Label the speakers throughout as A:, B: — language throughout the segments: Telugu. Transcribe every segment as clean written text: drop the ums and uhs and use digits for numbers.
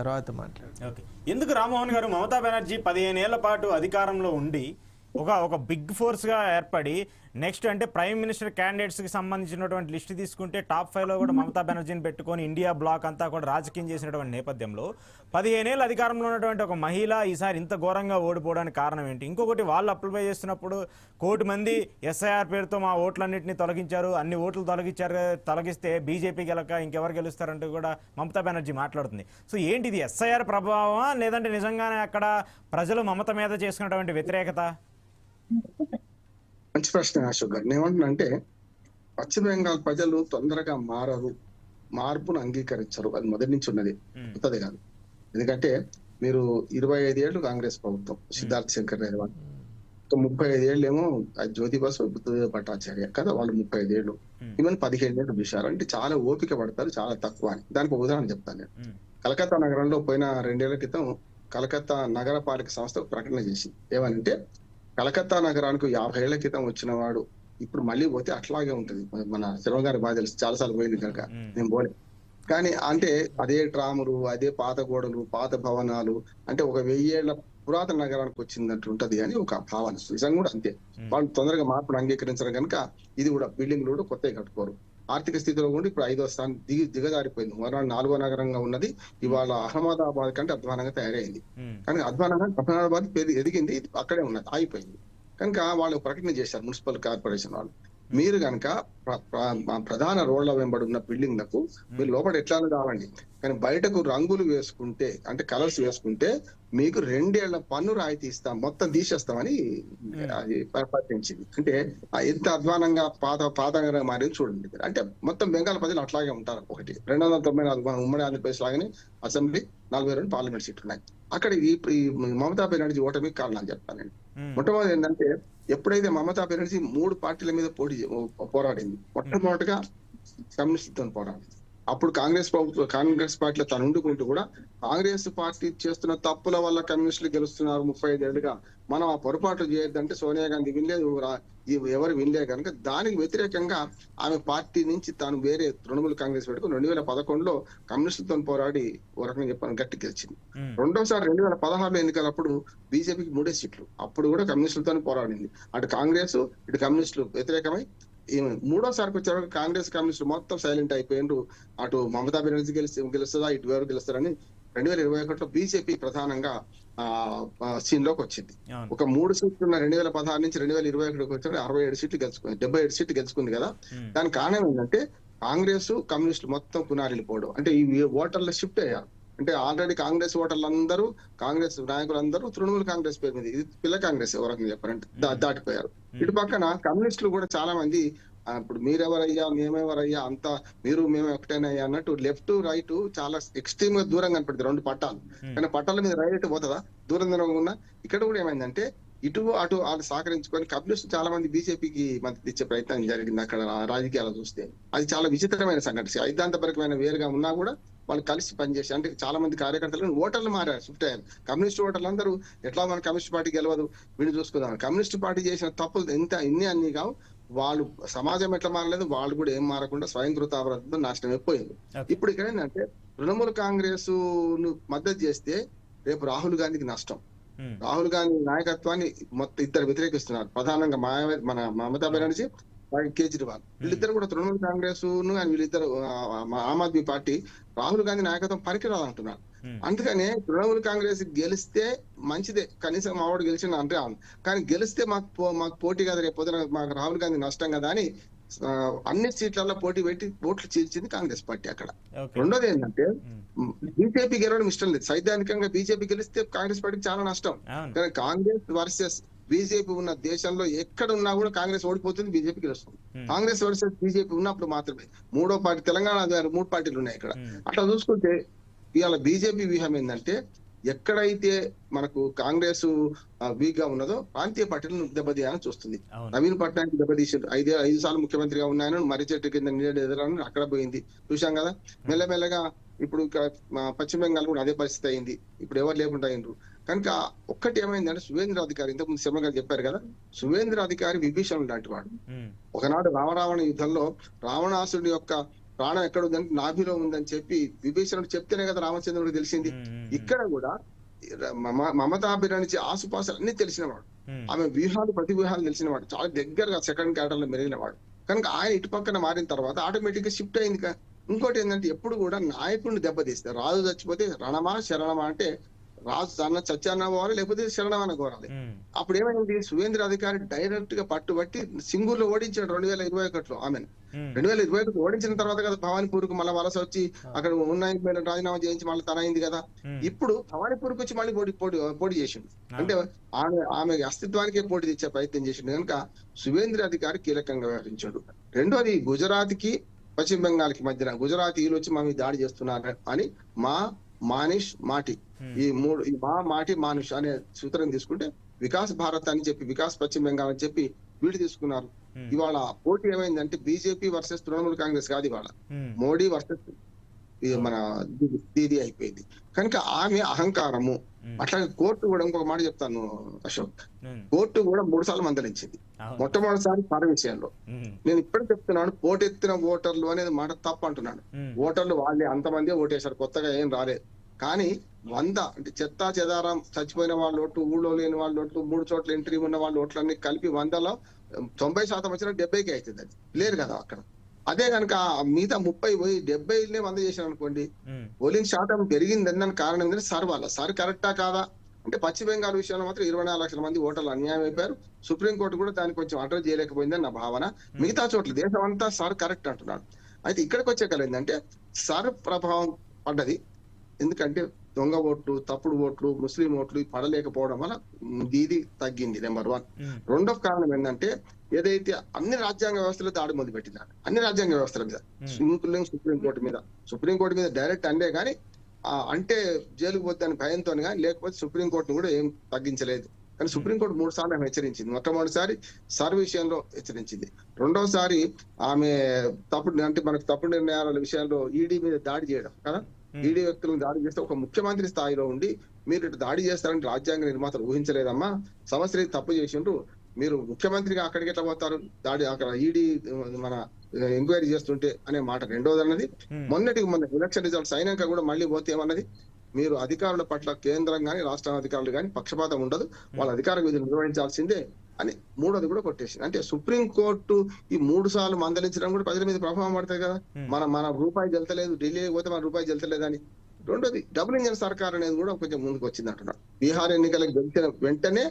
A: తర్వాత మాట్లాడు.
B: ఓకే. ఎందుకు రామ్మోహన్ గారు మమతా బెనర్జీ 15 ఏళ్ల పాటు అధికారంలో ఉండి ఒక బిగ్ ఫోర్స్గా ఏర్పడి నెక్స్ట్ అంటే ప్రైమ్ మినిస్టర్ క్యాండిడేట్స్కి సంబంధించినటువంటి లిస్ట్ తీసుకుంటే టాప్ 5లో కూడా మమతా బెనర్జీని పెట్టుకొని ఇండియా బ్లాక్ అంతా కూడా రాజకీయం చేసినటువంటి నేపథ్యంలో 15 ఏళ్ళ అధికారంలో ఉన్నటువంటి ఒక మహిళ ఈసారి ఇంత ఘోరంగా ఓడిపోవడానికి కారణం ఏంటి? ఇంకొకటి వాళ్ళు అప్లై చేస్తున్నప్పుడు 1 కోటి మంది ఎస్ఐఆర్ పేరుతో మా ఓట్లన్నింటినీ తొలగించారు, అన్ని ఓట్లు తొలగిస్తే బీజేపీ గెలక ఇంకెవరు గెలుస్తారంటూ కూడా మమతా బెనర్జీ మాట్లాడుతుంది. సో ఏంటి ఇది, ఎస్ఐఆర్ ప్రభావమా లేదంటే నిజంగానే అక్కడ ప్రజలు మమత మీద చేసుకున్నటువంటి వ్యతిరేకత?
C: మంచి ప్రశ్న అశోక్ గారు. నేనేమంటున్నానంటే పశ్చిమ బెంగాల్ ప్రజలు తొందరగా మారరు, మార్పును అంగీకరించరు. అది మొదటి నుంచి ఉన్నది, కొత్తది కాదు. ఎందుకంటే మీరు 25 ఏళ్ళు కాంగ్రెస్ ప్రభుత్వం, సిద్ధార్థ్ శంకర్ నేర్వాల్, 35 ఏళ్ళు ఏమో జ్యోతి బసు భట్టాచార్య కదా, వాళ్ళు 35 ఏళ్ళు, ఈవెన్ 15 ఏళ్ళు చూశారు. అంటే చాలా ఓపిక పడతారు, చాలా తక్కువ అని. దానికి ఉదాహరణ చెప్తాను నేను. కలకత్తా నగరంలో పోయిన 2 ఏళ్ల క్రితం కలకత్తా నగరపాలక సంస్థ ప్రకటన చేసింది. ఏమనంటే కలకత్తా నగరానికి 50 ఏళ్ల క్రితం వచ్చిన వాడు ఇప్పుడు మళ్ళీ పోతే అట్లాగే ఉంటది. మన శర్మ గారి బాగా తెలుసు, చాలాసార్లు పోయింది కనుక నేను పోలే. కానీ అంటే అదే ట్రాములు, అదే పాత గోడలు, పాత భవనాలు, అంటే ఒక 1000 ఏళ్ల పురాతన నగరానికి వచ్చిందంటూ ఉంటది అని ఒక భావన. నిజంగా కూడా అంతే. వాళ్ళు తొందరగా మార్పును అంగీకరించరు కనుక ఇది కూడా బిల్డింగ్లు కూడా కొత్తగా కట్టుకోరు. ఆర్థిక స్థితిలో కూడా ఇప్పుడు 5వ స్థానం దిగజారిపోయింది. మరోనాడు 4వ నగరంగా ఉన్నది ఇవాళ అహ్మదాబాద్ కంటే అధ్వానంగా తయారైంది. కానీ అహ్మదాబాద్ ఎదిగింది, అక్కడే ఉన్నది, ఆగిపోయింది. కనుక వాళ్ళు ప్రకటన చేశారు మున్సిపల్ కార్పొరేషన్ వాళ్ళు, మీరు కనుక ప్రధాన రోడ్ల వెంబడి ఉన్న బిల్డింగ్లకు మీరు లోపల ఎట్లా కావండి, కానీ బయటకు రంగులు వేసుకుంటే అంటే కలర్స్ వేసుకుంటే మీకు 2 ఏళ్ల పన్ను రాయితీ ఇస్తాం, మొత్తం తీసేస్తామని అది ప్రకటించింది. అంటే ఎంత అధ్వానంగా పాతంగా మారింది చూడండి. అంటే మొత్తం బెంగాల్ ప్రజలు అట్లాగే ఉంటారు. ఒకటి 294 ఉమ్మడి ఆంధ్రప్రదేశ్ లాగానే అసెంబ్లీ, 42 పార్లమెంట్ సీట్లు ఉన్నాయి. అక్కడ ఈ మమతా బెనర్జీ ఓటమికి కారణాలు చెప్తాను నేను. మొట్టమొదటి ఏంటంటే ఎప్పుడైతే మమతా బెనర్జీ 3 పార్టీల మీద పోరాడింది, మొట్టమొదటిగా కమ్యూనిస్టులతో పోరాడింది. అప్పుడు కాంగ్రెస్ పార్టీలో తను ఉండుకుంటూ కూడా కాంగ్రెస్ పార్టీ చేస్తున్న తప్పుల వల్ల కమ్యూనిస్టులు గెలుస్తున్నారు 35 ఏళ్ళుగా, మనం ఆ పొరపాటు చేయొద్దంటే సోనియా గాంధీ వినలేదు, ఎవరు వినలే కనుక దానికి వ్యతిరేకంగా ఆమె పార్టీ నుంచి తాను వేరే తృణమూల్ కాంగ్రెస్ పెట్టుకుని 2011లో కమ్యూనిస్టులతో పోరాడి ఓ రకంగా చెప్పాను గట్టి గెలిచింది. రెండోసారి 2016లో ఎన్నికలప్పుడు బీజేపీకి 3 సీట్లు, అప్పుడు కూడా కమ్యూనిస్టులతో పోరాడింది. అటు కాంగ్రెస్ ఇటు కమ్యూనిస్టులు వ్యతిరేకమై మూడోసారికి వచ్చే కాంగ్రెస్ కమ్యూనిస్టులు మొత్తం సైలెంట్ అయిపోయిండ్రు. అటు మమతా బెనర్జీ గెలుస్తుందా ఇటు ఎవరు గెలుస్తారని 2021లో బీజేపీ ప్రధానంగా సీన్ లోకి వచ్చింది. ఒక 3 సీట్లు ఉన్న 2016 నుంచి 2021 వచ్చి 67 సీట్లు గెలుచుకుంది, 77 సీట్లు గెలుచుకుంది కదా. దానికి కారణం ఏంటంటే కాంగ్రెస్ కమ్యూనిస్టులు మొత్తం పునారిల్లిపోవడం. అంటే ఈ ఓటర్ల షిఫ్ట్ అయ్యారు. అంటే ఆల్రెడీ కాంగ్రెస్ ఓటర్లందరూ, కాంగ్రెస్ నాయకులందరూ తృణమూల్ కాంగ్రెస్ పేరు మీద, ఇది పిల్ల కాంగ్రెస్ ఎవరికి చెప్పారంటే దాటిపోయారు. ఇటు పక్కన కమ్యూనిస్టులు కూడా చాలా మంది ఇప్పుడు మీరెవరయ్యా మేమెవరయ్యా అంతా మీరు మేము ఒకటేనయ్యా అన్నట్టు లెఫ్ట్ రైట్ చాలా ఎక్స్ట్రీమ్ గా దూరం కనపడుతుంది 2 పట్టాలు. కానీ పట్టాల మీద రైట్ పోతుందా, దూరం దూరంగా ఉన్నా. ఇక్కడ కూడా ఏమైందంటే ఇటు అటు వాళ్ళు సహకరించుకొని కమ్యూనిస్టు చాలా మంది బీజేపీకి మద్దతు ఇచ్చే ప్రయత్నం జరిగింది అక్కడ రాజకీయాలు చూస్తే. అది చాలా విచిత్రమైన సంఘటన. సైద్ధాంతపరమైన వేరుగా ఉన్నా కూడా వాళ్ళు కలిసి పనిచేసి, అంటే చాలా మంది కార్యకర్తలు ఓటర్లు మారారు, షిఫ్ట్ అయ్యారు. కమ్యూనిస్ట్ ఓటర్లు అందరూ ఎట్లా మన కమ్యూనిస్ట్ పార్టీ గెలవదు వీళ్ళు చూసుకుందాం, కమ్యూనిస్ట్ పార్టీ చేసిన తప్పులు అన్ని కావు, వాళ్ళు సమాజం ఎట్లా మారలేదు, వాళ్ళు కూడా ఏం మారకుండా స్వయంకృత అభివృద్ధితో నాశనం అయిపోయింది. ఇప్పుడు ఇక్కడ ఏంటంటే తృణమూల్ కాంగ్రెస్ ను మద్దతు చేస్తే రేపు రాహుల్ గాంధీకి నష్టం. రాహుల్ గాంధీ నాయకత్వాన్ని మొత్తం ఇద్దరు వ్యతిరేకిస్తున్నారు, ప్రధానంగా మన మమతా బెనర్జీ, కేజ్రీవాల్. వీళ్ళిద్దరు కూడా తృణమూల్ కాంగ్రెస్ వీళ్ళిద్దరు ఆమ్ ఆద్మీ పార్టీ రాహుల్ గాంధీ నాయకత్వం పనికిరాదంటున్నారు. అందుకనే తృణమూల్ కాంగ్రెస్ గెలిస్తే మంచిదే, కనీసం మావాడు గెలిచిన అంటే కానీ గెలిస్తే మాకు పోటీ కదా, రేపు పొద్దున మాకు రాహుల్ గాంధీ నష్టం కదా అని అన్ని సీట్లలో పోటీ పెట్టి ఓట్లు చీల్చింది కాంగ్రెస్ పార్టీ అక్కడ. రెండోది ఏంటంటే బీజేపీ గెలవడం ఇష్టం లేదు. సైద్ధాంతికంగా బీజేపీ గెలిస్తే కాంగ్రెస్ పార్టీకి చాలా నష్టం. కానీ కాంగ్రెస్ వర్సెస్ బీజేపీ ఉన్న దేశంలో ఎక్కడ ఉన్నా కూడా కాంగ్రెస్ ఓడిపోతుంది, బీజేపీ గెలుస్తుంది. కాంగ్రెస్ వర్సెస్ బీజేపీ ఉన్నప్పుడు మాత్రమే. 3వ పార్టీ తెలంగాణ 3 పార్టీలు ఉన్నాయి ఇక్కడ. అట్లా చూసుకుంటే ఇవాళ బీజేపీ వ్యూహం ఏంటంటే ఎక్కడైతే మనకు కాంగ్రెస్ వీక్ గా ఉన్నదో ప్రాంతీయ పార్టీలను దెబ్బతీయాలని చూస్తుంది. నవీన్ పట్నాయక్ దెబ్బతీసారు, 5 సార్లు ముఖ్యమంత్రిగా ఉన్నాయని మర్రి చెట్టు కింద నీడ ఎదురని అక్కడ పోయింది, చూసాం కదా. మెల్లమెల్లగా ఇప్పుడు పశ్చిమ బెంగాల్ కూడా అదే పరిస్థితి అయింది, ఇప్పుడు ఎవరు లేకుండా అయినరు. కనుక ఒక్కటి ఏమైందంటే శువేంద్ర అధికారి, ఇంతకుముందు శర్మ గారు చెప్పారు కదా, శువేంద్ర అధికారి విభీషణుడు లాంటి వాడు. ఒకనాడు రావణ యుద్ధంలో రావణాసుడి యొక్క ప్రాణం ఎక్కడ ఉందంటే నాభిలో ఉందని చెప్పి విభీషణుడు చెప్తేనే కదా రామచంద్రుడికి తెలిసింది. ఇక్కడ కూడా మమతా బెనర్జీ ఆసుపాసులు అన్ని తెలిసినవాడు, ఆమె వ్యూహాలు ప్రతి వ్యూహాలు తెలిసినవాడు, చాలా దగ్గరగా సెకండ్ క్యాడర్ లో మెరిగినవాడు. కనుక ఆయన ఇటు పక్కన మారిన తర్వాత ఆటోమేటిక్ గా షిఫ్ట్ అయింది. ఇంకోటి ఏంటంటే ఎప్పుడు కూడా నాయకుడిని దెబ్బతీస్తే, రాజు చచ్చిపోతే రణమా శరణమా అంటే రాజు తన చచ్చాన్న పోవాలి, లేకపోతే శరణమన్న కోరాలి. అప్పుడు ఏమైంది, సువేంద్ర అధికారి డైరెక్ట్ గా పట్టుబట్టి సింగూరులో ఓడించాడు 2021లో ఆమెను. 2021 ఓడించిన తర్వాత కదా భవానీపూర్కు మళ్ళీ వలస వచ్చి అక్కడ ఉన్న రాజీనామా చేయించి మళ్ళీ తన అయింది కదా. ఇప్పుడు భవానీపూర్కి వచ్చి మళ్ళీ పోటీ చేసిండు. అంటే ఆమె అస్తిత్వానికే పోటీ తెచ్చే ప్రయత్నం చేసిండు. కనుక సువేంద్ర అధికారి కీలకంగా వ్యవహరించాడు. రెండోది, గుజరాత్ కి పశ్చిమ బెంగాల్ కి మధ్యన గుజరాతీయులు వచ్చి మా మీద దాడి చేస్తున్నారు అని మానిష్ మాటి, ఈ మూడు, మాటి మానుష్ అనే సూత్రం తీసుకుంటే వికాస్ భారత్ అని చెప్పి, వికాస్ పశ్చిమ బెంగాల్ అని చెప్పి వీళ్ళు తీసుకున్నారు. ఇవాళ పోటీ ఏమైందంటే బీజేపీ వర్సెస్ తృణమూల్ కాంగ్రెస్ కాదు, ఇవాళ మోడీ వర్సెస్ మన దీది అయిపోయింది. కనుక ఆమె అహంకారము. అట్లాగే కోర్టు కూడా, ఇంకొక మాట చెప్తాను అశోక్, కోర్టు కూడా 3 సార్లు మందలించింది. మొట్టమొదటిసారి సార్ విషయంలో నేను ఇప్పటికి చెప్తున్నాను, పోటెత్తిన ఓటర్లు అనేది మాట తప్పు అంటున్నాను. ఓటర్లు వాళ్ళే అంతమంది ఓటేశారు, కొత్తగా ఏం రాలేదు. కానీ 100 అంటే చెత్తా చెదారం చచ్చిపోయిన వాళ్ళ ఓట్లు, ఊళ్ళో లేని వాళ్ళ ఓట్లు, 3 చోట్ల ఎంట్రీ ఉన్న వాళ్ళ ఓట్లన్నీ కలిపి 100లో 90% వచ్చినా 70కి అవుతుంది. అది లేరు కదా అక్కడ. అదే కనుక మిగతా 30 పోయి 70నే 100 చేశారు అనుకోండి, పోలింగ్ శాతం పెరిగిందని దానికి కారణం ఏంటంటే సార్ వాళ్ళ సార్ కరెక్టా కాదా అంటే, పశ్చిమ బెంగాల్ విషయంలో మాత్రం 24 లక్షల మంది ఓటర్లు అన్యాయం అయిపోయారు. సుప్రీంకోర్టు కూడా దాన్ని కొంచెం అడ్రస్ చేయలేకపోయిందని నా భావన. మిగతా చోట్ల దేశం అంతా సార్ కరెక్ట్ అంటున్నాడు. అయితే ఇక్కడికి వచ్చే ఏంటంటే సార్ ప్రభావం పడ్డది. ఎందుకంటే దొంగ ఓట్లు, తప్పుడు ఓట్లు, ముస్లిం ఓట్లు పడలేకపోవడం వల్ల దీది తగ్గింది, నెంబర్ 1. రెండవ కారణం ఏంటంటే, ఏదైతే అన్ని రాజ్యాంగ వ్యవస్థలు దాడి మొదలు పెట్టినారు, అన్ని రాజ్యాంగ వ్యవస్థల మీద, సుప్రీంకోర్టు మీద డైరెక్ట్ అండే కానీ అంటే జైలుకు పోతాని భయంతో కానీ, లేకపోతే సుప్రీంకోర్టును కూడా ఏం తగ్గించలేదు. కానీ సుప్రీంకోర్టు 3 సార్లు ఆమె హెచ్చరించింది. మొట్టమొదటిసారి సార్ విషయంలో హెచ్చరించింది. రెండోసారి ఆమె తప్పుడు, అంటే మనకు తప్పుడు నిర్ణయాల విషయాల్లో ఈడీ మీద దాడి చేయడం కదా, ఈడీ వ్యక్తులను దాడి చేస్తే ఒక ముఖ్యమంత్రి స్థాయిలో ఉండి మీరు ఇటు దాడి చేస్తారని రాజ్యాంగ నిర్మాతలు ఊహించలేదమ్మా, సంవత్సరం తప్పు చేసిండ్రు, మీరు ముఖ్యమంత్రిగా అక్కడికి ఎట్లా పోతారు, దాడి అక్కడ ఈడీ మన ఎంక్వైరీ చేస్తుంటే అనే మాట. రెండోది అన్నది, మొన్న ఎలక్షన్ రిజల్ట్స్ అయినాక కూడా మళ్ళీ పోతే ఏమన్నది, మీరు అధికారుల పట్ల కేంద్రం కానీ రాష్ట్ర అధికారులు కానీ పక్షపాతం ఉండదు, వాళ్ళ అధికార విధులు నిర్వహించాల్సిందే అని మూడోది కూడా కొట్టేసింది. అంటే సుప్రీంకోర్టు ఈ 3 సార్లు మందలించడం కూడా ప్రజల మీద ప్రభావం పడుతుంది కదా. మన రూపాయి జల్తలేదు, ఢిల్లీ పోతే మన రూపాయి జల్తలేదని. రెండోది, డబుల్ ఇంజన్ సర్కార్ అనేది కూడా కొంచెం ముందుకు వచ్చింది అంటున్నారు. బీహార్ ఎన్నికలకు గెలిచిన వెంటనే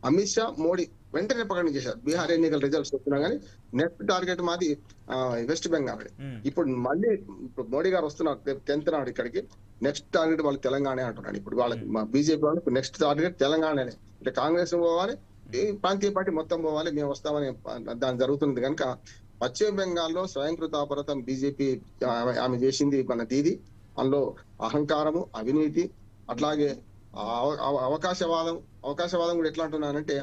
C: అమిత్ షా, మోడీ వెంటనే ప్రకటన చేశారు, బీహార్ ఎన్నికల రిజల్ట్స్ వస్తున్నా కానీ నెక్స్ట్ టార్గెట్ మాది వెస్ట్ బెంగాల్. ఇప్పుడు మళ్ళీ మోడీ గారు వస్తున్నారు 10th నాడు ఇక్కడికి, నెక్స్ట్ టార్గెట్ వాళ్ళు తెలంగాణ అంటున్నాడు. ఇప్పుడు వాళ్ళకి బీజేపీ వాళ్ళకి నెక్స్ట్ టార్గెట్ తెలంగాణనే. అంటే కాంగ్రెస్ పోవాలి, ప్రాంతీయ పార్టీ మొత్తం పోవాలి, మేము వస్తామని దాని జరుగుతుంది. కనుక పశ్చిమ బెంగాల్లో స్వయంకృతాపరతం బీజేపీ ఆమె చేసింది మన దీది. అందులో అహంకారము, అవినీతి, అట్లాగే అవకాశవాదం కూడా ఎట్లా అంటున్నానంటే,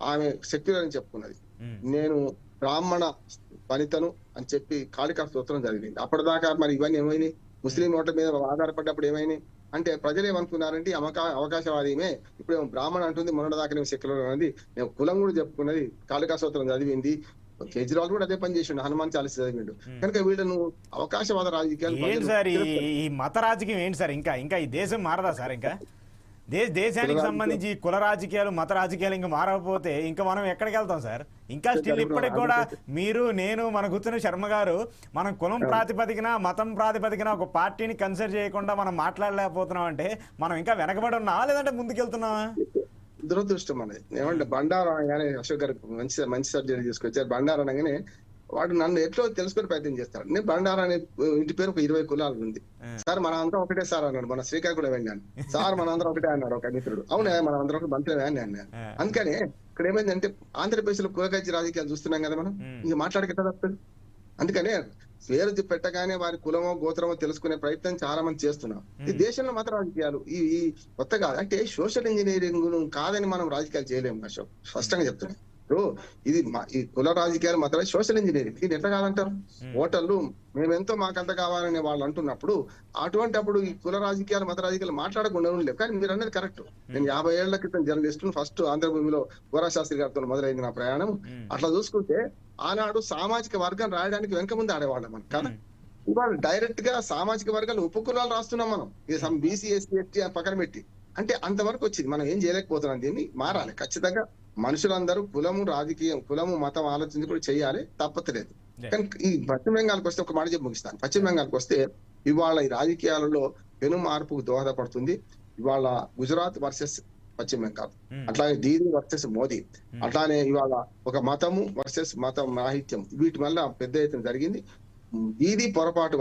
C: ఆమె సెక్యులర్ అని చెప్పుకున్నది. నేను బ్రాహ్మణ వనితను అని చెప్పి కాళికా స్తోత్రం జరిగింది. అప్పటిదాకా మరి ఇవన్నీ ఏమైనాయి, ముస్లిం ఓట్ల మీద ఆధారపడ్డప్పుడు ఏమైనాయి అంటే, ప్రజలు ఏమనుకున్నారంటే అవకాశవాదీమే, ఇప్పుడు బ్రాహ్మణ అంటుంది, మొన్నటిదాకా సెక్యులర్ అనేది, నేను కులం కూడా చెప్పుకున్నది, కాళికా స్తోత్రం చదివింది. కేజ్రీవాల్ కూడా అదే పని చేసిండు, హనుమాన్ చాలీసా చదివిండు. కనుక వీళ్ళను అవకాశవాద రాజకీయాలు
B: ఏంటి సార్, ఈ మత రాజకీయం ఏంటి సార్? ఇంకా ఈ దేశం మారదా సార్? ఇంకా దేశానికి సంబంధించి కుల రాజకీయాలు, మత రాజకీయాలు ఇంకా మారకపోతే ఇంకా మనం ఎక్కడికి వెళ్తాం సార్? ఇంకా స్టిల్ ఇప్పటికి కూడా మీరు, నేను, మన కూర్చున్న శర్మ గారు, మనం కులం ప్రాతిపదికన, మతం ప్రాతిపదికన ఒక పార్టీని కన్సిడర్ చేయకుండా మనం మాట్లాడలేకపోతున్నాం అంటే మనం ఇంకా వెనకబడి ఉన్నావా లేదంటే ముందుకెళ్తున్నావా?
C: దురదృష్టం అనేది. ఏమంటే బండారా అనగానే అశోక్ గారు మంచి సబ్జెక్ట్ తీసుకొచ్చారు. బండారా అనగానే వాడు నన్ను ఎట్లో తెలుసుకుని ప్రయత్నం చేస్తాడు. నేను బండారా అనే ఇంటి పేరు ఒక 20 కులాలు ఉంది సార్, మన అందరం ఒకటే సార్ అన్నాడు. మన శ్రీకాకుళం వెళ్ళాను సార్, మన అందరం ఒకటే అన్నాడు ఒక మిత్రుడు. అవునే, మన అందరం మంత్రమే అని అన్నాను. అందుకనే ఇక్కడ ఏమైందంటే, ఆంధ్రప్రదేశ్ లో కులగజ్జి రాజకీయాలు చూస్తున్నాం కదా మనం, ఇంక మాట్లాడకెట్టా తప్పదు. అందుకనే పేరు పెట్టగానే వారి కులమో గోత్రమో తెలుసుకునే ప్రయత్నం చాలా మంది చేస్తున్నాం. ఈ దేశంలో మత రాజకీయాలు ఈ కొత్త కాదు. అంటే సోషల్ ఇంజనీరింగ్ కాదని మనం రాజకీయాలు చేయలేము అశోక్, స్పష్టంగా చెప్తున్నాం. ఇది ఈ కుల రాజకీయాలు మాత్రమే సోషల్ ఇంజనీరింగ్. దీన్ని ఎట్లా కాదంటారు? ఓటర్లు మేమెంతో మాకంత కావాలనే వాళ్ళు అంటున్నప్పుడు, అటువంటి అప్పుడు ఈ కుల రాజకీయాలు, మత రాజకీయాలు మాట్లాడకుండా ఉండలేవు. కానీ మీరు అన్నది కరెక్ట్. నేను 50 ఏళ్ల క్రితం జర్నలిస్ట్, ఫస్ట్ ఆంధ్రభూమిలో గోరాశాస్త్రి గారితో మొదలైంది నా ప్రయాణం. అట్లా చూసుకుంటే ఆనాడు సామాజిక వర్గం రాయడానికి వెనక ముందు ఆడేవాళ్ళం మనం కదా. ఇవాళ డైరెక్ట్ గా సామాజిక వర్గాలు ఉపకులాలు రాస్తున్నాం మనం. బీసీ ఎస్సీ ఎస్టీ పక్కన పెట్టి. అంటే అంతవరకు వచ్చింది. మనం ఏం చేయలేకపోతున్నాం. దీన్ని మారాలి ఖచ్చితంగా. మనుషులందరూ కులము రాజకీయం, కులము మతం ఆలోచించి కూడా చేయాలి, తప్పట్లేదు. కానీ ఈ పశ్చిమ బెంగాల్కి వస్తే ఒక మాట చెప్పి ముగిస్తాను. పశ్చిమ బెంగాల్కి వస్తే ఇవాళ ఈ రాజకీయాలలో పెను మార్పుకు దోహదపడుతుంది. ఇవాళ గుజరాత్ వర్సెస్ పశ్చిమ బెంగాల్, అట్లాగే దీది వర్సెస్ మోదీ, అట్లానే ఇవాళ ఒక మతము వర్సెస్ మతం రాహిత్యం, వీటి వల్ల పెద్ద ఎత్తున జరిగింది. దీది పొరపాటు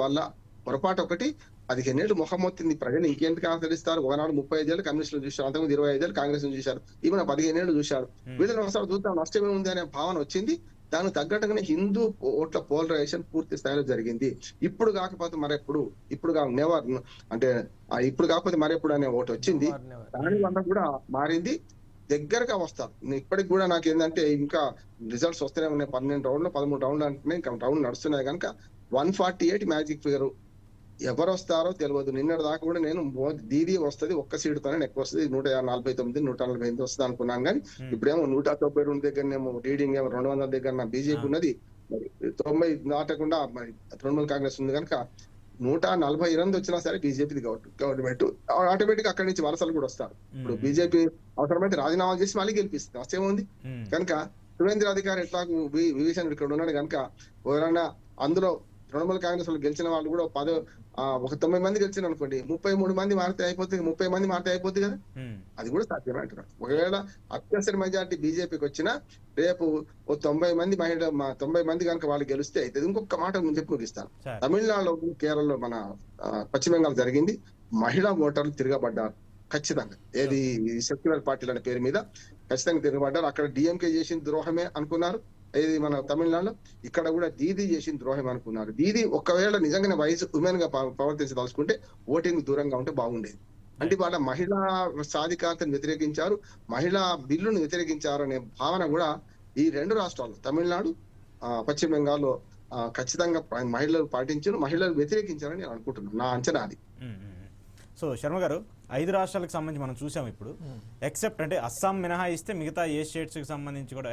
C: ఒకటి 15 ఏళ్ళు ముఖం మొత్తింది. ప్రజలు ఇంకెందుకు ఆచరిస్తారు? ఒకనాడు 35 ఏళ్ళు కమ్యూనిస్టులు చూశారు, అంతకుముందు 25 ఏళ్ళు కాంగ్రెస్ చూశారు, ఈమె 15 ఏళ్ళు చూశారు. వీళ్ళని ఒకసారి చూద్దాం, నష్టమే ఉంది అనే భావన వచ్చింది. దానికి తగ్గట్టుగానే హిందూ ఓట్ల పోలరైజేషన్ పూర్తి స్థాయిలో జరిగింది. ఇప్పుడు కాకపోతే మరెప్పుడు, ఇప్పుడు నెవర్ అంటే ఇప్పుడు కాకపోతే మరెప్పుడు అనే ఓటు వచ్చింది. దాని వల్ల కూడా మారింది. దగ్గరగా వస్తారు. ఇప్పటికి కూడా నాకు ఏంటంటే ఇంకా రిజల్ట్స్ వస్తూనే ఉన్నాయి. 12 రౌండ్లు 13 రౌండ్లు అంటున్నాయి, ఇంకా రౌండ్ నడుస్తున్నాయి కనుక 148 మ్యాజిక్ ఫిగర్. ఎవరు వస్తారో తెలియదు. నిన్నటి దాకా కూడా నేను దీదీ వస్తుంది, ఒక్క సీటుతోనే ఎక్కువ వస్తుంది, 149 148 వస్తుంది అనుకున్నాను. కానీ ఇప్పుడేమో 192 దగ్గరనేమో రీడింగ్ ఏమో 200 దగ్గర బీజేపీ ఉన్నది. 90 దాటకుండా మరి తృణమూల్ కాంగ్రెస్ ఉంది కనుక 148 వచ్చినా సరే బీజేపీ గవర్నమెంట్ ఆటోమేటిక్ అక్కడి నుంచి వలసలు కూడా వస్తారు. ఇప్పుడు బీజేపీ అవసరమైతే రాజీనామా చేసి మళ్ళీ గెలిపిస్తుంది, నష్టేముంది. కనుక సురేంద్ర అధికారి ఎట్లా విభీషణుడు ఇక్కడ ఉన్నాడు కనుక ఎవరైనా అందులో తృణమూల్ కాంగ్రెస్ వాళ్ళు గెలిచిన వాళ్ళు కూడా ఒక 90 మంది గెలిచిన అనుకోండి, 33 మంది మారితే అయిపోతుంది, 30 మంది మారితే అయిపోతుంది కదా. అది కూడా సాధ్యమే అంటున్నారు. ఒకవేళ అత్యవసర మెజార్టీ బీజేపీకి వచ్చినా రేపు ఓ 90 మంది కనుక వాళ్ళు గెలిస్తే అయితే. ఇంకొక మాట చెప్పి ముగిస్తాను. తమిళనాడులో, కేరళలో, మన పశ్చిమ బెంగాల్ జరిగింది. మహిళా ఓటర్లు తిరగబడ్డారు ఖచ్చితంగా. ఏది సెక్యులర్ పార్టీల అనే పేరు మీద ఖచ్చితంగా తిరగబడ్డారు. అక్కడ డిఎంకే చేసిన ద్రోహమే అనుకున్నారు, ఇది మన తమిళనాడులో. ఇక్కడ కూడా దీదీ చేసిన ద్రోహం అనుకున్నారు. దీదీ ఒకవేళ నిజంగానే ఉమెన్ గా ప్రవర్తించదలుచుకుంటే ఓటింగ్ దూరంగా ఉంటే బాగుండేది. అంటే వాళ్ళ మహిళా సాధికారతను వ్యతిరేకించారు, మహిళా బిల్లును వ్యతిరేకించారు అనే భావన కూడా ఈ 2 రాష్ట్రాల్లో తమిళనాడు, పశ్చిమ బెంగాల్లో ఖచ్చితంగా మహిళలు పాటించారు, మహిళలు వ్యతిరేకించారని నేను అనుకుంటున్నాను. నా అంచనా అది.
B: సో శర్మ గారు, 5 రాష్ట్రాలకు సంబంధించి మనం చూసాం ఇప్పుడు. ఎక్సెప్ట్ అంటే అస్సాం మినహాయిస్తే మిగతా ఏ స్టేట్స్కి సంబంధించి కూడా